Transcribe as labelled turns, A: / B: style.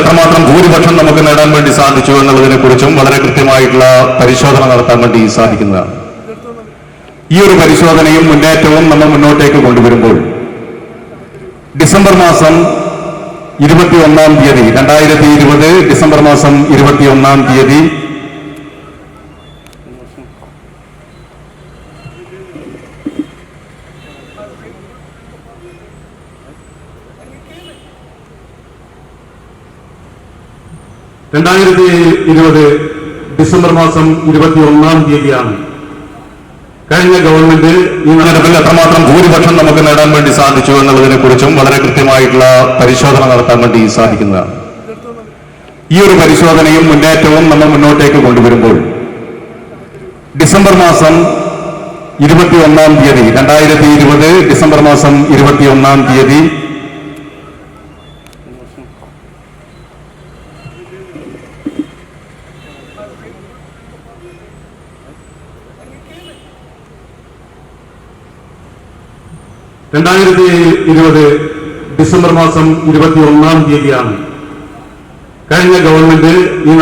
A: എത്രമാത്രം ഭൂരിപക്ഷം നമുക്ക് നേടാൻ വേണ്ടി സാധിച്ചു എന്നുള്ളതിനെ കുറിച്ചും വളരെ കൃത്യമായിട്ടുള്ള പരിശോധന നടത്താൻ വേണ്ടി സാധിക്കുന്നതാണ്. ഈ ഒരു പരിശോധനയും മുന്നേറ്റവും നമ്മൾ മുന്നോട്ടേക്ക് കൊണ്ടുവരുമ്പോൾ ഡിസംബർ മാസം 21-ാം തീയതി 2020 ഡിസംബർ മാസം 21-ാം തീയതി ഡിസംബർ മാസം 21-ാം തീയതിയാണ് കഴിഞ്ഞ ഗവൺമെന്റ് ഈ നഗരത്തിൽ എത്രമാത്രം ഭൂരിപക്ഷം നമുക്ക് നേടാൻ വേണ്ടി സാധിച്ചു എന്നുള്ളതിനെ കുറിച്ചും വളരെ കൃത്യമായിട്ടുള്ള പരിശോധന നടത്താൻ വേണ്ടി സാധിക്കുന്നതാണ്. ഈ ഒരു പരിശോധനയും മുന്നേറ്റവും നമ്മൾ മുന്നോട്ടേക്ക് കൊണ്ടുവരുമ്പോൾ ഡിസംബർ മാസം 21-ാം തീയതി 2020 ഡിസംബർ മാസം 21-ാം തീയതി ഡിസംബർ മാസം 21-ാം തീയതിയാണ് കഴിഞ്ഞ ഗവൺമെന്റ് ഈ